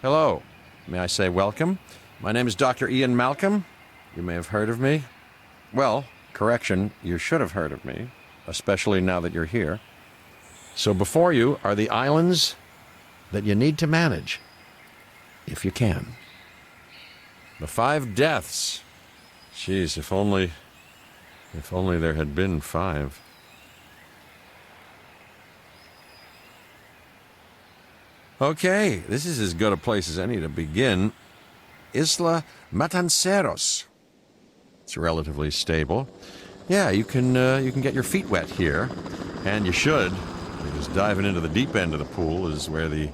Hello. May I say welcome? My name is Dr. Ian Malcolm. You may have heard of me. Well, correction, you should have heard of me, especially now that you're here. So before you are the islands that you need to manage, if you can. The 5 deaths. Jeez, if only there had been 5. Okay, this is as good a place as any to begin. Isla Matanceros. It's relatively stable. Yeah, you can get your feet wet here, and you should, because diving into the deep end of the pool is where the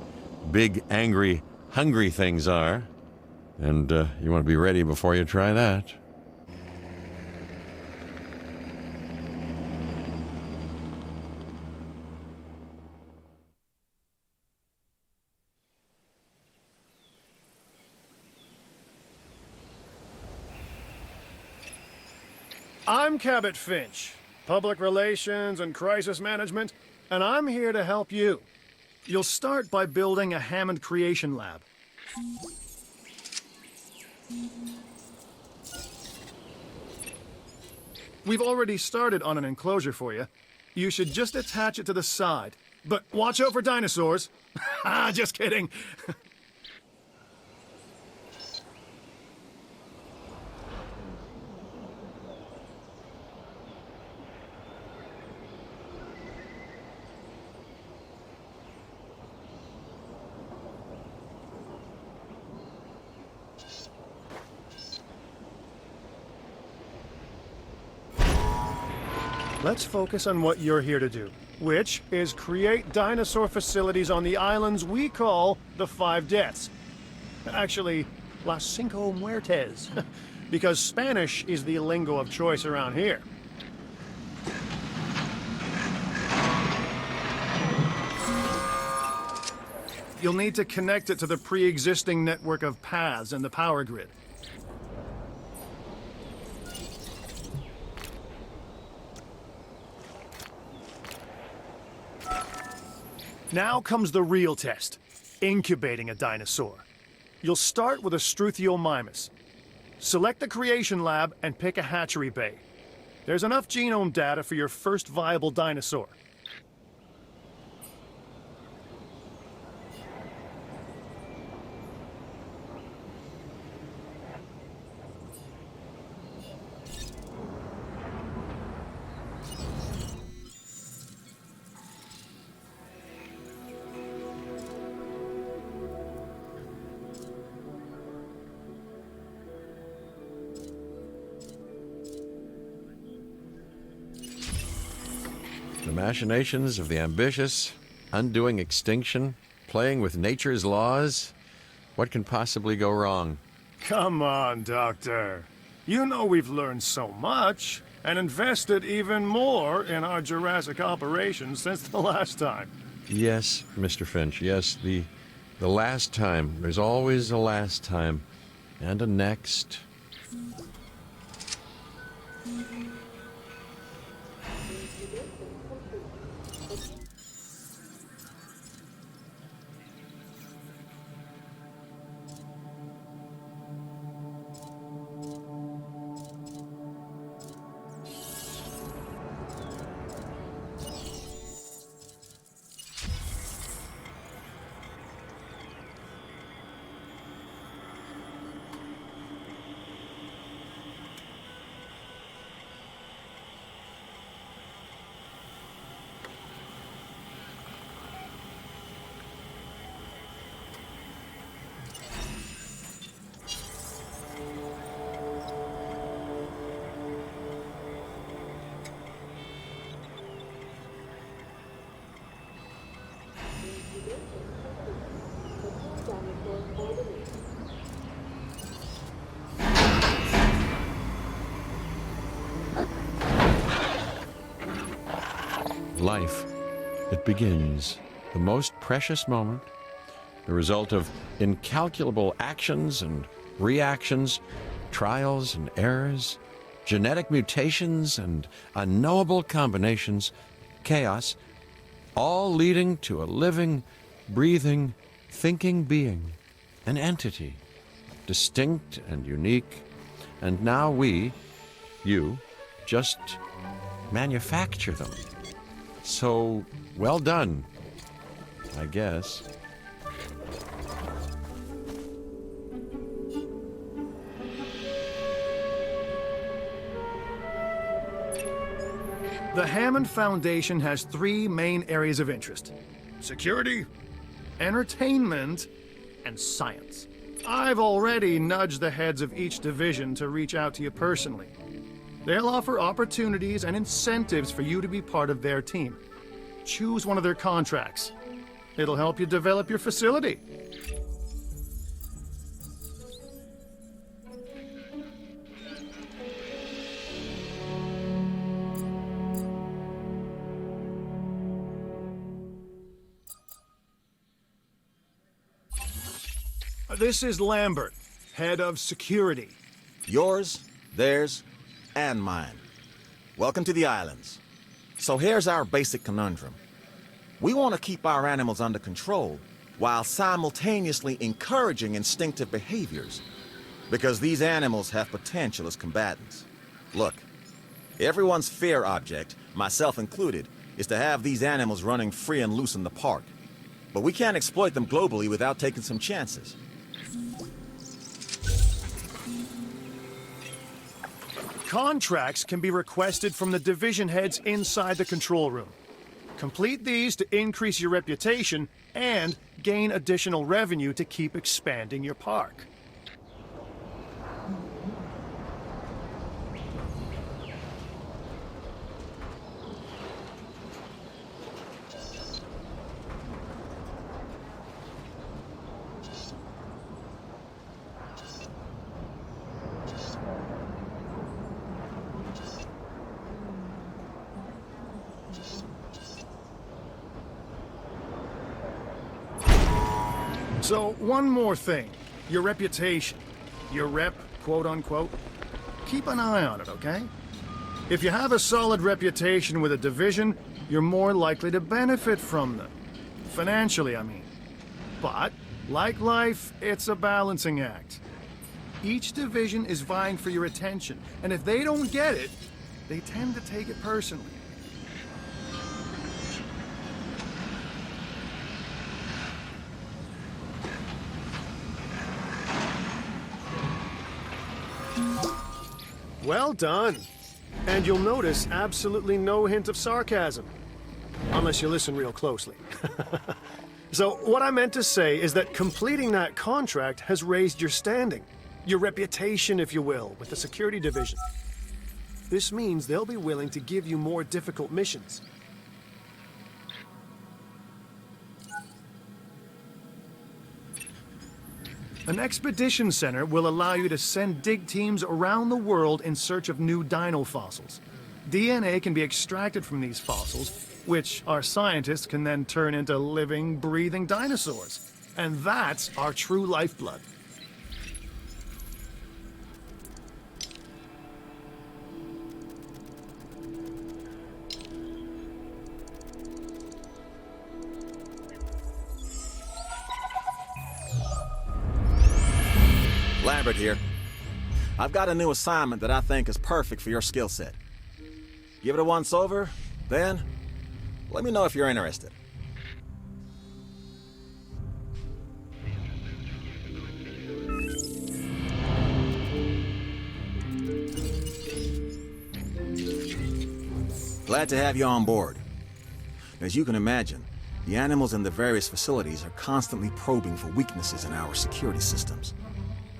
big, angry, hungry things are, and you want to be ready before you try that. I'm Cabot Finch, Public Relations and Crisis Management, and I'm here to help you. You'll start by building a Hammond Creation Lab. We've already started on an enclosure for you. You should just attach it to the side. But watch out for dinosaurs. Just kidding. Let's focus on what you're here to do, which is create dinosaur facilities on the islands we call the 5 Deaths. Actually, Las Cinco Muertes, because Spanish is the lingo of choice around here. You'll need to connect it to the pre-existing network of paths in the power grid. Now comes the real test, incubating a dinosaur. You'll start with a Struthiomimus. Select the creation lab and pick a hatchery bay. There's enough genome data for your first viable dinosaur. The machinations of the ambitious, undoing extinction, playing with nature's laws. What can possibly go wrong? Come on, Doctor. You know we've learned so much, and invested even more in our Jurassic operations since the last time. Yes, Mr. Finch, yes, the last time. There's always a last time. And a next. Life, it begins, the most precious moment, the result of incalculable actions and reactions, trials and errors, genetic mutations and unknowable combinations, chaos, all leading to a living, breathing, thinking being. an entity, distinct and unique, and now you, just manufacture them. So, well done, I guess. The Hammond Foundation has three main areas of interest: security, entertainment, and science. I've already nudged the heads of each division to reach out to you personally. They'll offer opportunities and incentives for you to be part of their team. Choose one of their contracts. It'll help you develop your facility. This is Lambert, head of security. Yours, theirs, and mine. Welcome to the islands. So here's our basic conundrum. We want to keep our animals under control while simultaneously encouraging instinctive behaviors, because these animals have potential as combatants. Look, everyone's fear object, myself included, is to have these animals running free and loose in the park. But we can't exploit them globally without taking some chances. Contracts can be requested from the division heads inside the control room. Complete these to increase your reputation and gain additional revenue to keep expanding your park. So, one more thing. Your reputation. Your rep, quote-unquote. Keep an eye on it, okay? If you have a solid reputation with a division, you're more likely to benefit from them. Financially, I mean. But, like life, it's a balancing act. Each division is vying for your attention, and if they don't get it, they tend to take it personally. Well done. And you'll notice absolutely no hint of sarcasm. Unless you listen real closely. So, what I meant to say is that completing that contract has raised your standing. Your reputation, if you will, with the security division. This means they'll be willing to give you more difficult missions. An expedition center will allow you to send dig teams around the world in search of new dino fossils. DNA can be extracted from these fossils, which our scientists can then turn into living, breathing dinosaurs. And that's our true lifeblood. Lambert here. I've got a new assignment that I think is perfect for your skill set. Give it a once-over, then let me know if you're interested. Glad to have you on board. As you can imagine, the animals in the various facilities are constantly probing for weaknesses in our security systems.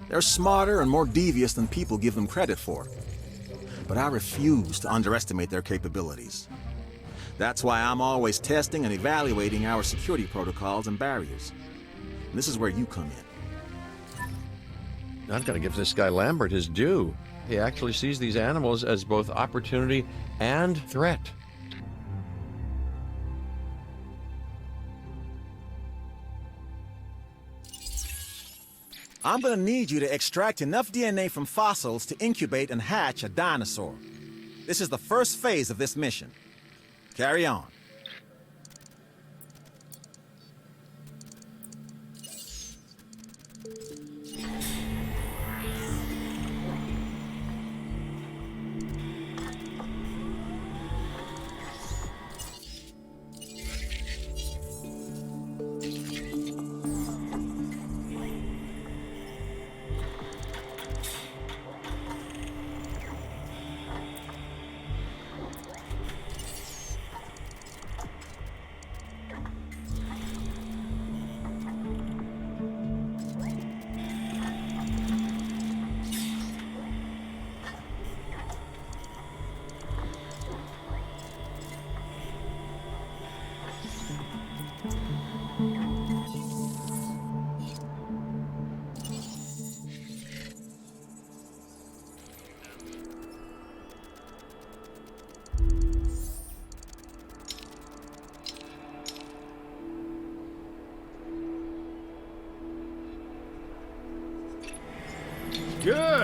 They're smarter and more devious than people give them credit for. But I refuse to underestimate their capabilities. That's why I'm always testing and evaluating our security protocols and barriers. And this is where you come in. I've got to give this guy Lambert his due. He actually sees these animals as both opportunity and threat. I'm gonna need you to extract enough DNA from fossils to incubate and hatch a dinosaur. This is the first phase of this mission. Carry on.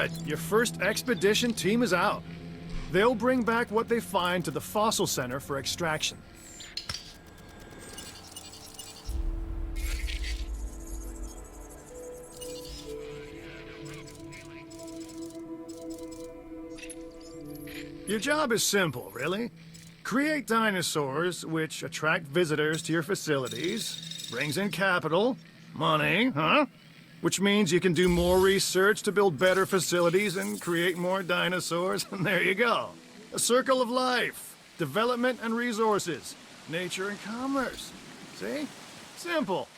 Good. Your first expedition team is out. They'll bring back what they find to the fossil center for extraction. Your job is simple, really. Create dinosaurs which attract visitors to your facilities, brings in capital, money, huh? Which means you can do more research to build better facilities and create more dinosaurs, and there you go. A circle of life. Development and resources. Nature and commerce. See? Simple.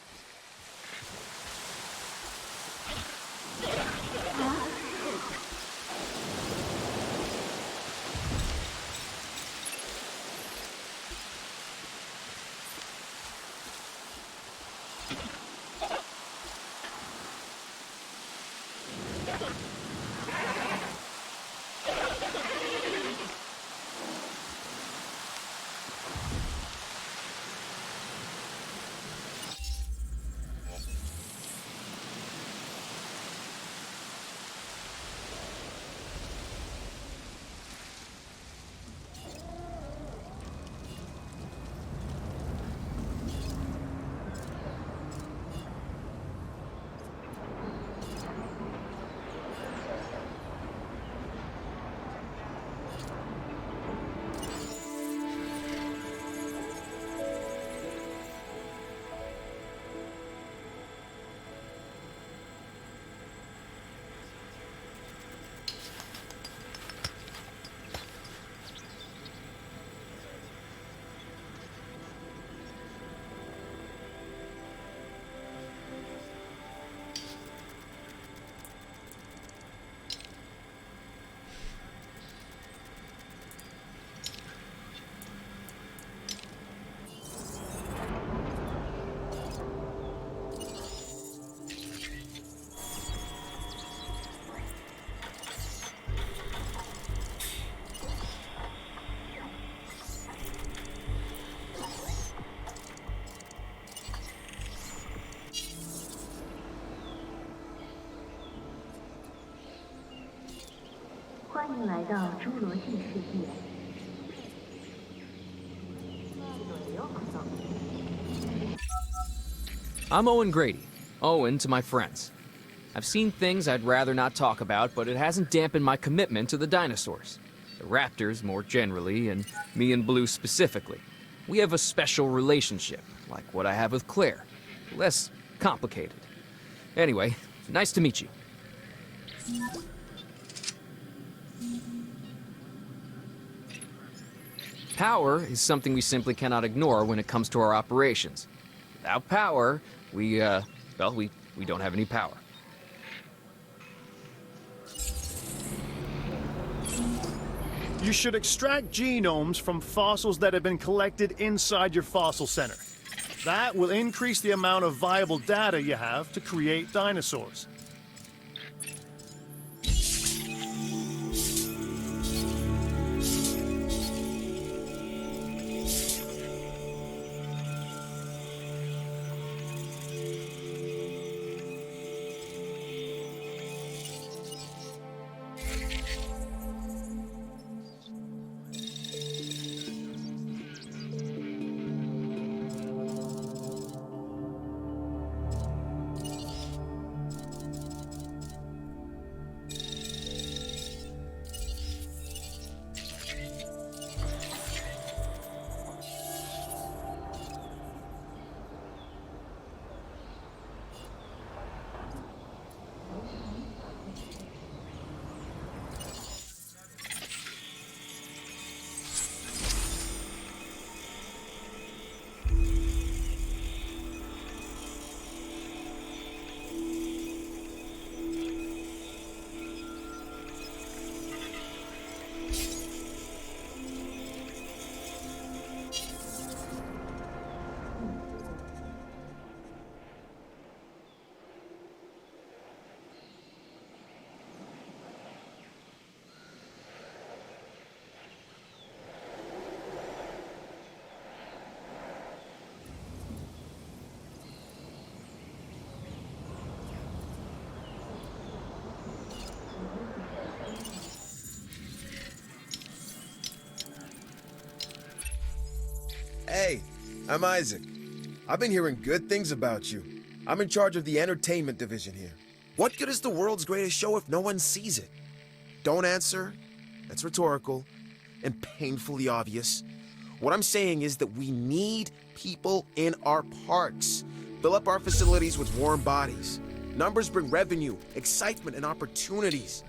I'm Owen Grady. Owen to my friends. I've seen things I'd rather not talk about, but it hasn't dampened my commitment to the dinosaurs. The raptors more generally, and me and Blue specifically. We have a special relationship, like what I have with Claire. Less complicated. Anyway, nice to meet you. Power is something we simply cannot ignore when it comes to our operations. Without power, we don't have any power. You should extract genomes from fossils that have been collected inside your fossil center. That will increase the amount of viable data you have to create dinosaurs. Hey, I'm Isaac. I've been hearing good things about you. I'm in charge of the entertainment division here. What good is the world's greatest show if no one sees it? Don't answer. That's rhetorical and painfully obvious. What I'm saying is that we need people in our parks. Fill up our facilities with warm bodies. Numbers bring revenue, excitement, and opportunities.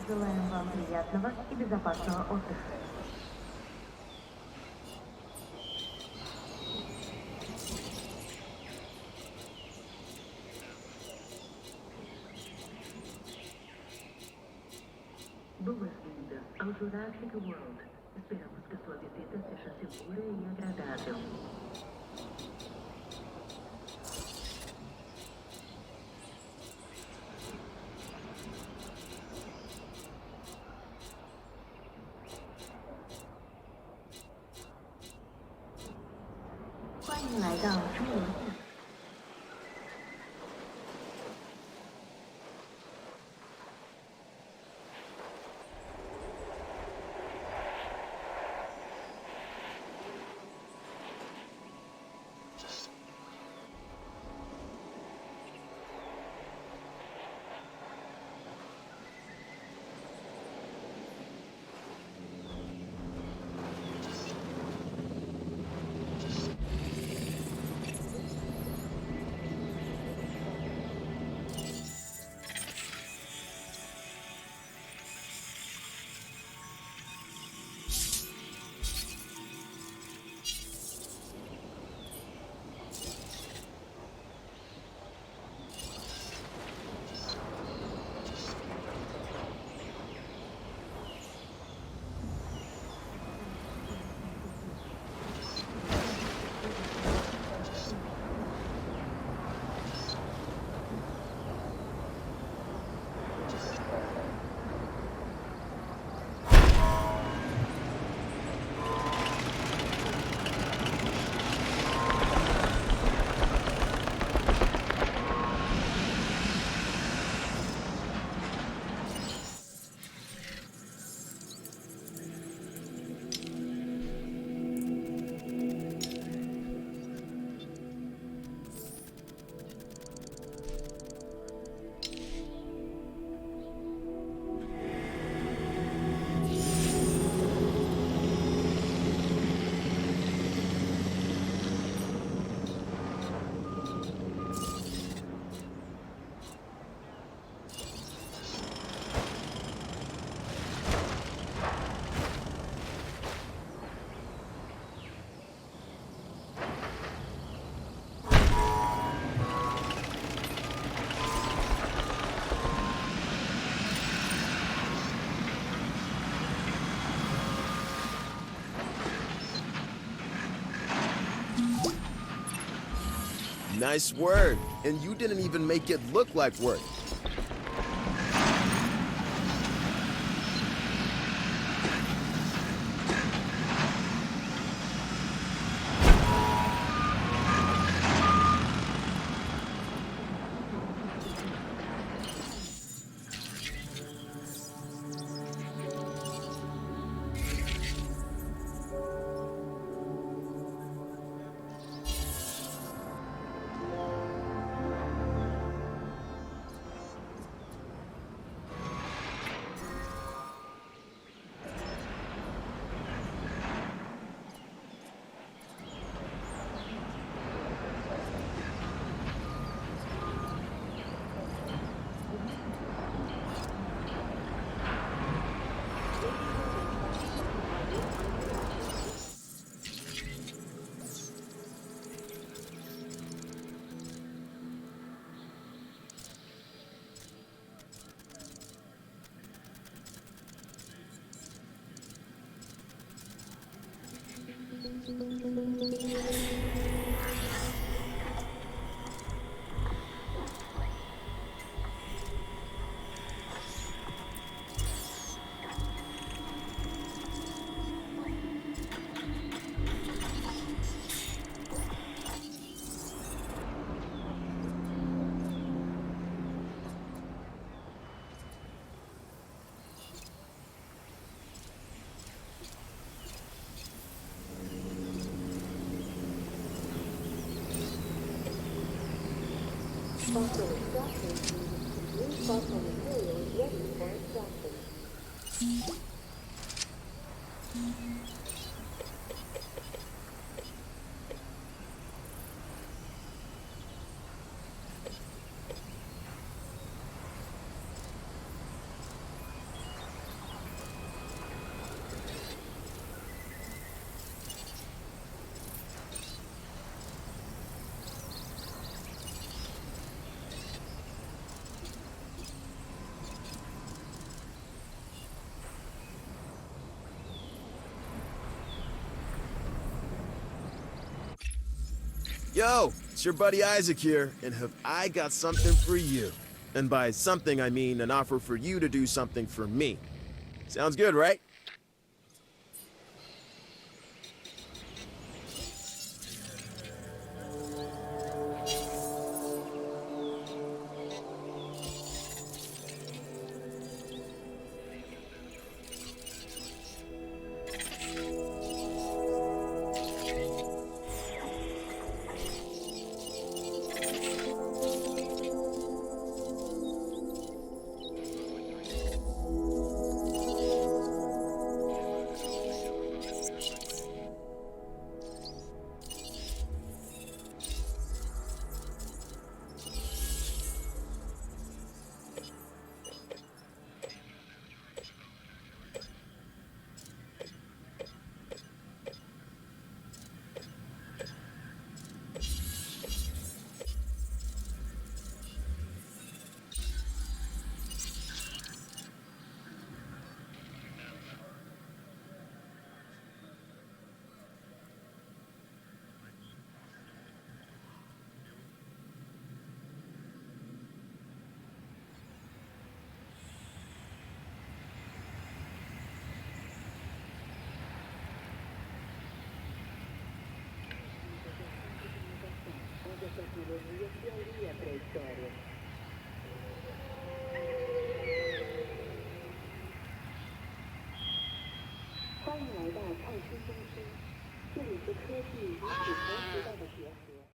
Желаем вам приятного и безопасного отдыха. Boas-vindas ao Jurassic World. Esperamos que sua visita seja segura e agradável. Nice word. And you didn't even make it look like work. Fossil extraction means new fossil material is ready for extraction. Yo, it's your buddy Isaac here, and have I got something for you. And by something, I mean an offer for you to do something for me. Sounds good, right? Onde a tecnologia se alia à pré-história.欢迎来到创新中心，这里是科技与史前时代的结合。